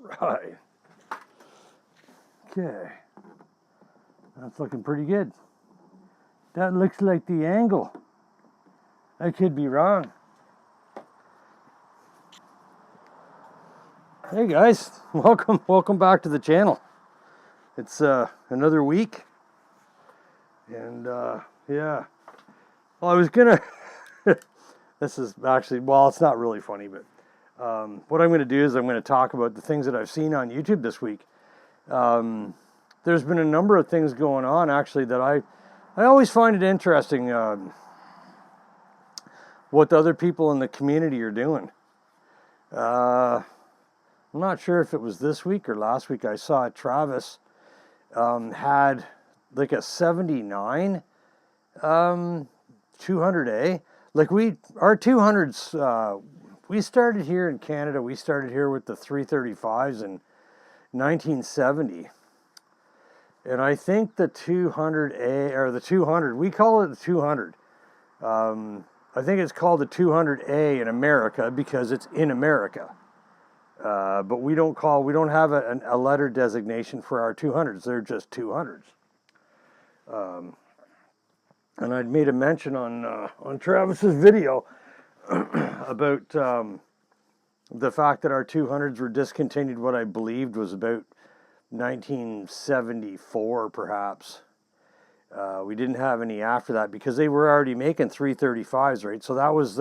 Right. Okay. That's looking pretty good. That looks like the angle. I could be wrong. Hey guys, welcome back to the channel. It's another week, and yeah. Well, I was gonna. This is actually, well, it's not really funny, but what I'm gonna do is I'm gonna talk about the things that I've seen on YouTube this week. There's been a number of things going on actually that I always find it interesting what the other people in the community are doing. I'm not sure if it was this week or last week. I saw Travis had like a 79 200A. Like our 200s, we started here in Canada. We started here with the 335s in 1970. And I think the 200A, or the 200, we call it the 200. I think it's called the 200A in America because it's in America. But we don't have a letter designation for our 200s. They're just 200s. And I'd made a mention on Travis's video about the fact that our 200s were discontinued, what I believed was about 1974, perhaps. We didn't have any after that because they were already making 335s, right? So that was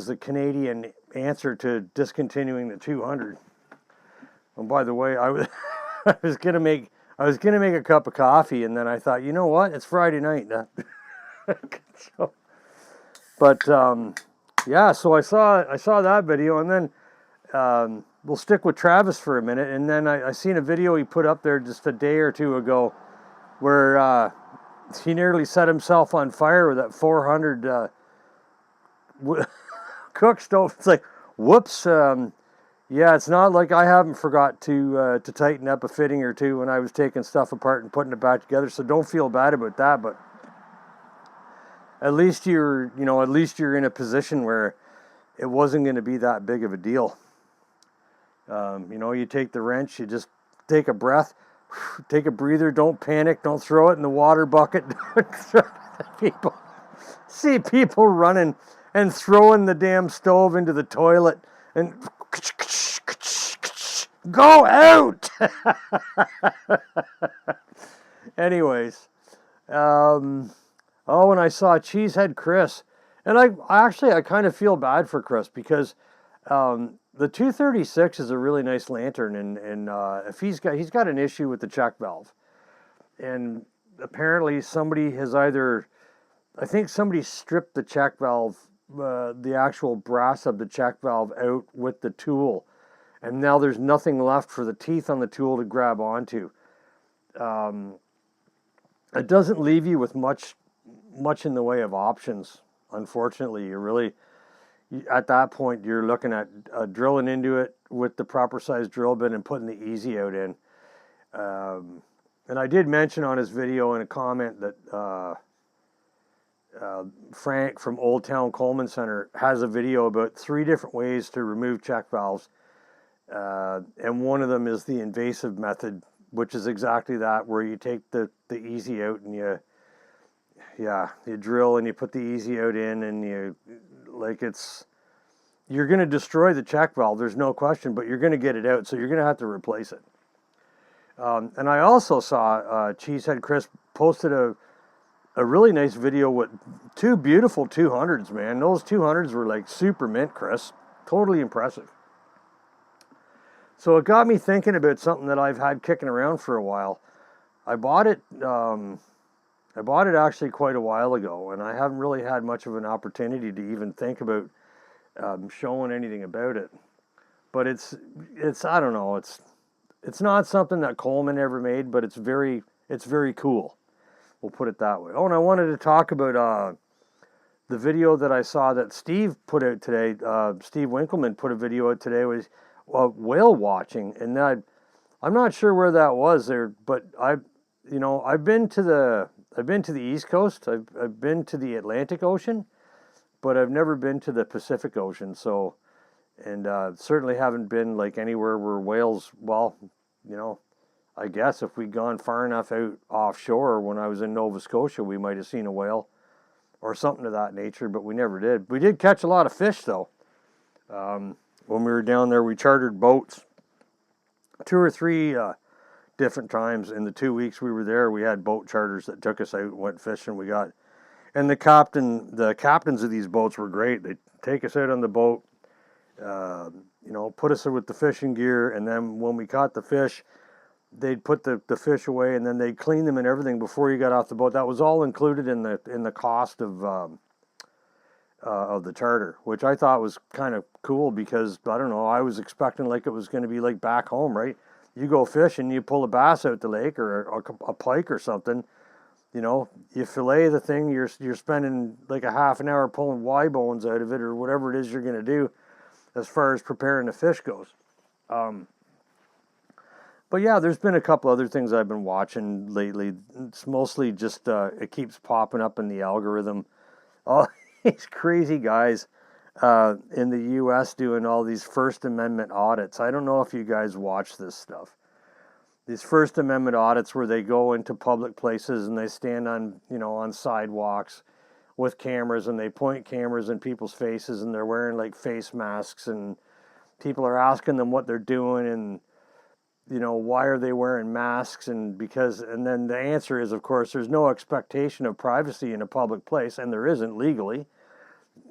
the Canadian answer to discontinuing the 200. And by the way, I was gonna make a cup of coffee, and then I thought, you know what? It's Friday night. Yeah. So I saw that video, and then we'll stick with Travis for a minute, and then I seen a video he put up there just a day or two ago, where he nearly set himself on fire with that 400 cook stove. It's like, whoops. Yeah, it's not like I haven't forgot to tighten up a fitting or two when I was taking stuff apart and putting it back together. So don't feel bad about that. But at least you're in a position where it wasn't going to be that big of a deal. You take the wrench, you just take a breath, take a breather, don't panic, don't throw it in the water bucket. See people running and throwing the damn stove into the toilet and go out. Anyways, and I saw Cheesehead Chris, and I kind of feel bad for Chris because the 236 is a really nice lantern, and if he's got an issue with the check valve, and apparently somebody stripped the check valve, the actual brass of the check valve out with the tool, and now there's nothing left for the teeth on the tool to grab onto. It doesn't leave you with much in the way of options. Unfortunately, at that point, you're looking at drilling into it with the proper size drill bit and putting the easy out in. And I did mention on his video in a comment that Frank from Old Town Coleman Center has a video about 3 different ways to remove check valves. And one of them is the invasive method, which is exactly that, where you take the easy out and you drill and you put the easy out in, and you're going to destroy the check valve, there's no question, but you're going to get it out, so you're going to have to replace it. And I also saw Cheesehead Chris posted a really nice video with 2 beautiful 200s, man. Those 200s were like super mint, Chris. Totally impressive. So it got me thinking about something that I've had kicking around for a while. I bought it actually quite a while ago, and I haven't really had much of an opportunity to even think about showing anything about it. But it's I don't know, it's not something that Coleman ever made, but it's very cool. We'll put it that way. Oh, and I wanted to talk about the video that I saw that Steve put out today. Steve Winkleman put a video out today with whale watching, and I'm not sure where that was there, but I've been to the East Coast. I've been to the Atlantic Ocean, but I've never been to the Pacific Ocean. So And certainly haven't been like anywhere where whales, well, you know, I guess if we'd gone far enough out offshore when I was in Nova Scotia, we might have seen a whale or something of that nature, but we never did. We did catch a lot of fish, though. When we were down there, we chartered boats 2 or 3 different times in the 2 weeks we were there. We had boat charters that took us out, went fishing. And the captains of these boats were great. They'd take us out on the boat, put us with the fishing gear, and then when we caught the fish, they'd put the fish away, and then they'd clean them and everything before you got off the boat. That was all included in the cost of the charter, which I thought was kind of cool because, I don't know, I was expecting like it was going to be like back home, right? You go fishing, you pull a bass out the lake or a pike or something, you fillet the thing, you're spending like a half an hour pulling Y bones out of it or whatever it is you're going to do as far as preparing the fish goes. But yeah, there's been a couple other things I've been watching lately. It's mostly just, it keeps popping up in the algorithm. All these crazy guys in the U.S. doing all these First Amendment audits. I don't know if you guys watch this stuff. These First Amendment audits where they go into public places and they stand on sidewalks with cameras and they point cameras in people's faces and they're wearing like face masks and people are asking them what they're doing and why are they wearing masks? And then the answer is, of course, there's no expectation of privacy in a public place, and there isn't legally.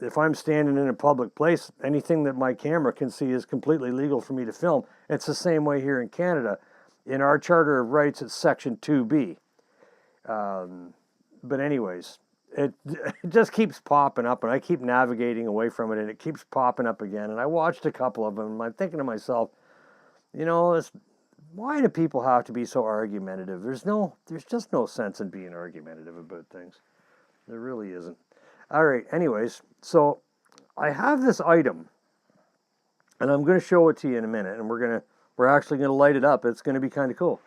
If I'm standing in a public place, anything that my camera can see is completely legal for me to film. It's the same way here in Canada. In our Charter of Rights, it's Section 2B. But anyways, it just keeps popping up, and I keep navigating away from it, and it keeps popping up again. And I watched a couple of them, and I'm thinking to myself, why do people have to be so argumentative? There's just no sense in being argumentative about things. There really isn't. All right, anyways, so I have this item, and I'm going to show it to you in a minute, and we're actually going to light it up. It's going to be kind of cool.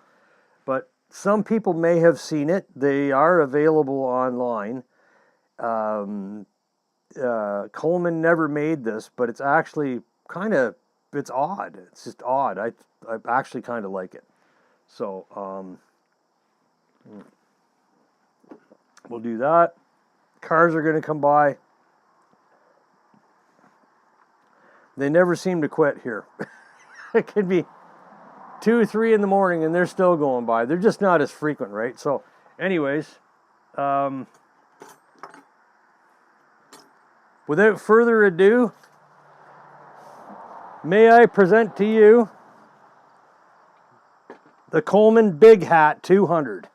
But some people may have seen it. They are available online. Coleman never made this, but it's actually it's odd. It's just odd. I actually kind of like it. So we'll do that. Cars are going to come by. They never seem to quit here. It could be 2 or 3 in the morning and they're still going by. They're just not as frequent, right? So anyways, without further ado, may I present to you the Coleman Big Hat 200.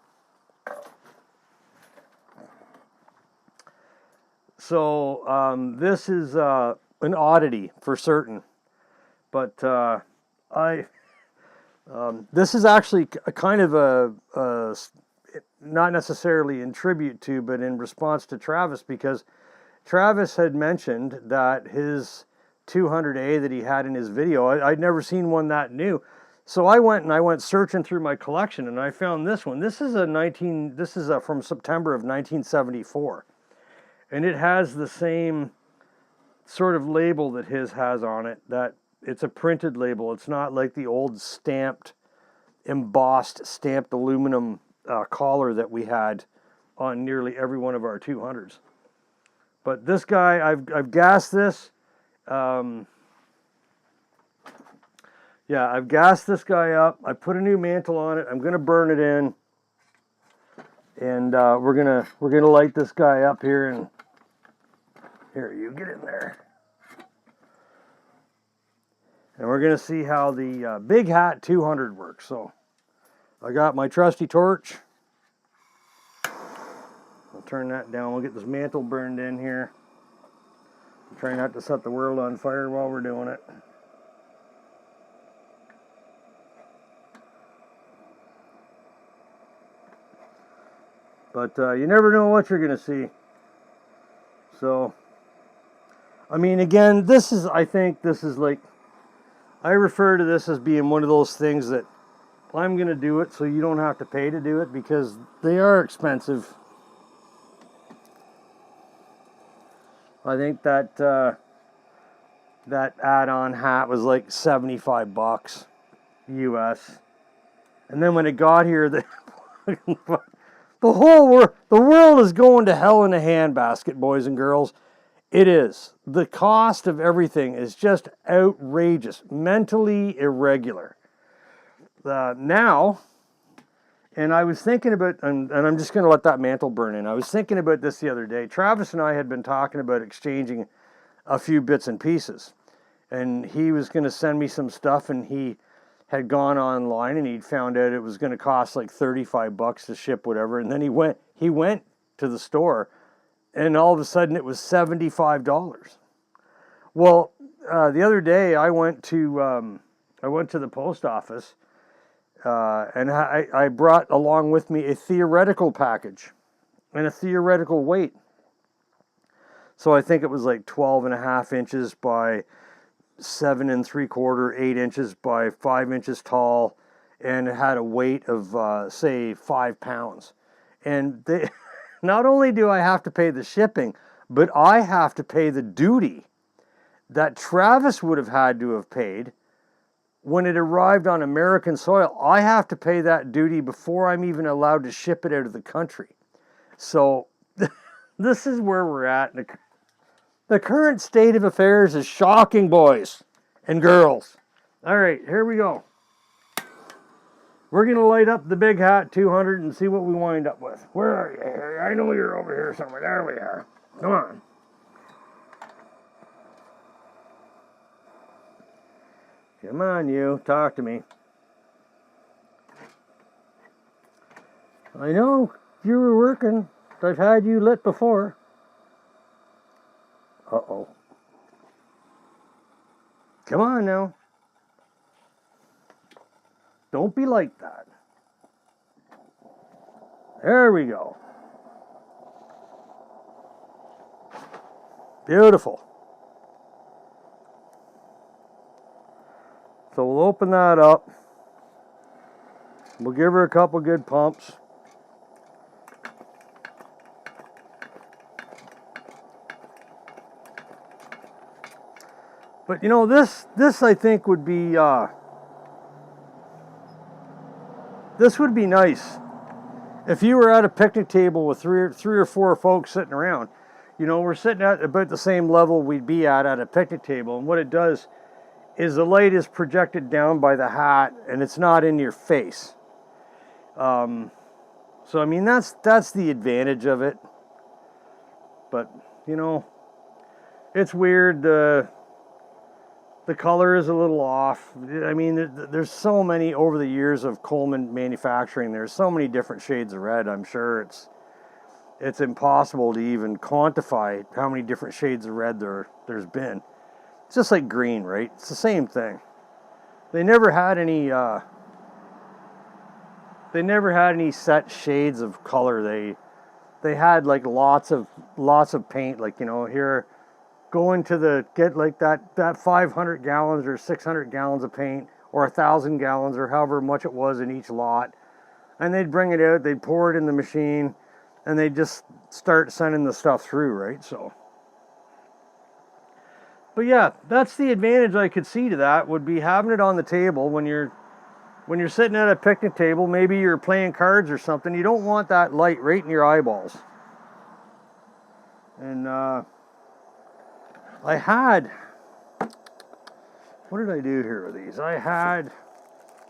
So this is an oddity for certain, but this is actually a kind of a not necessarily in tribute to, but in response to Travis, because Travis had mentioned that his 200A that he had in his video, I'd never seen one that new. So I went searching through my collection and I found this one. This is from September of 1974. And it has the same sort of label that his has on it, that it's a printed label. It's not like the old embossed stamped aluminum collar that we had on nearly every one of our 200s. But this guy, I've gassed this. I've gassed this guy up. I put a new mantle on it. I'm going to burn it in. And we're gonna light this guy up here, and here, you get in there. And we're gonna see how the Big Hat 200 works. So I got my trusty torch. I'll turn that down. We'll get this mantle burned in here. Try not to set the world on fire while we're doing it. But you never know what you're going to see. So, I mean, again, I think this is like, I refer to this as being one of those things that I'm going to do it so you don't have to pay to do it, because they are expensive. I think that that add-on hat was like 75 bucks US. And then when it got here, the the world is going to hell in a handbasket, boys and girls. It is. The cost of everything is just outrageous, mentally irregular. Now, and I was thinking about, and I'm just going to let that mantle burn in. I was thinking about this the other day. Travis and I had been talking about exchanging a few bits and pieces. And he was going to send me some stuff, and he had gone online and he'd found out it was going to cost like 35 bucks to ship whatever. And then he went to the store, and all of a sudden it was $75. Well, the other day I went to the post office, and I brought along with me a theoretical package and a theoretical weight. So I think it was like 12.5 inches by 7 3/4, 8 inches by 5 inches tall, and it had a weight of say 5 pounds. And they, not only do I have to pay the shipping, but I have to pay the duty that Travis would have had to have paid when it arrived on American soil. I have to pay that duty before I'm even allowed to ship it out of the country. So this is where we're at. The current state of affairs is shocking, boys and girls. All right, here we go. We're going to light up the Big Hat 200 and see what we wind up with. Where are you, Harry? I know you're over here somewhere. There we are. Come on. Come on, you. Talk to me. I know you were working. I've had you lit before. Uh-oh. Come on now. Don't be like that. There we go. Beautiful. So we'll open that up. We'll give her a couple good pumps. But you know, this I think would be this would be nice if you were at a picnic table with three or four folks sitting around. You know, we're sitting at about the same level we'd be at a picnic table, and what it does is the light is projected down by the hat, and it's not in your face. So I mean, that's the advantage of it. But you know, it's weird. The color is a little off. I mean, there's so many over the years of Coleman manufacturing. There's so many different shades of red. I'm sure it's impossible to even quantify how many different shades of red there's been. It's just like green, right? It's the same thing. They never had any set shades of color. They had like lots of paint. Like, you know, here, going to get like that 500 gallons or 600 gallons of paint, or 1,000 gallons, or however much it was in each lot, and they'd bring it out, they'd pour it in the machine, and they'd just start sending the stuff through, right? So, but yeah, that's the advantage I could see to that, would be having it on the table when you're sitting at a picnic table. Maybe you're playing cards or something. You don't want that light right in your eyeballs. And I had, what did I do here with these? I had,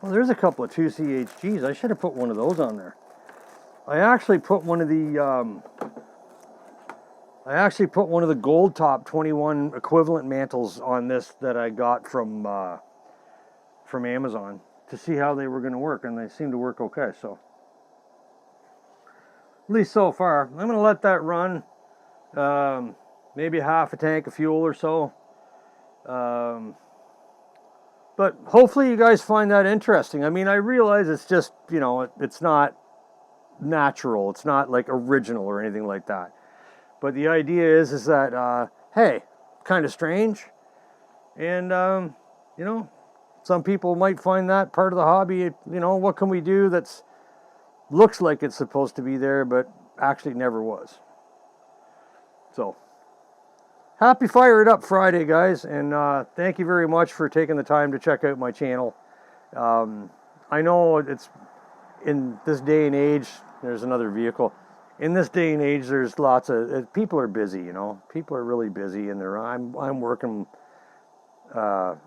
well, there's a couple of 2CHGs. I should have put one of those on there. I actually put one of the Gold Top 21 equivalent mantles on this that I got from Amazon to see how they were going to work, and they seem to work okay. So, at least so far. I'm going to let that run. Maybe half a tank of fuel or so. But hopefully you guys find that interesting. I mean, I realize it's just, you know, it's not natural. It's not like original or anything like that. But the idea is that, hey, kind of strange. And, you know, some people might find that part of the hobby. You know, what can we do that's looks like it's supposed to be there, but actually never was. So, happy Fire It Up Friday, guys, and thank you very much for taking the time to check out my channel. I know it's in this day and age. There's another vehicle. In this day and age, there's lots of people are busy. You know, people are really busy, and I'm working a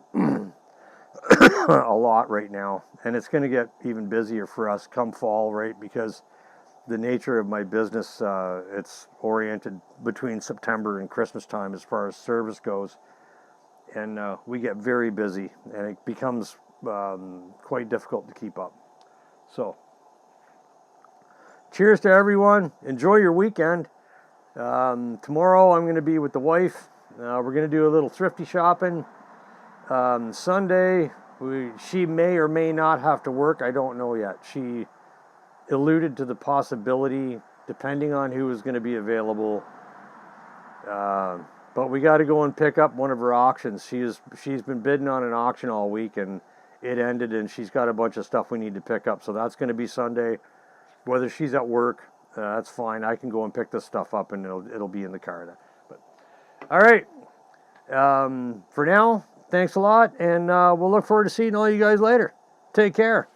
lot right now, and it's going to get even busier for us come fall, right? Because the nature of my business, it's oriented between September and Christmas time as far as service goes, and we get very busy, and it becomes quite difficult to keep up. So, cheers to everyone. Enjoy your weekend. Tomorrow I'm going to be with the wife. We're going to do a little thrifty shopping. Sunday, she may or may not have to work. I don't know yet. She alluded to the possibility, depending on who is going to be available. But we got to go and pick up one of her auctions. She's been bidding on an auction all week, and it ended, and she's got a bunch of stuff we need to pick up. So that's going to be Sunday. Whether she's at work, that's fine. I can go and pick this stuff up, and it'll be in the car there. But all right. For now, thanks a lot, and we'll look forward to seeing all you guys later. Take care.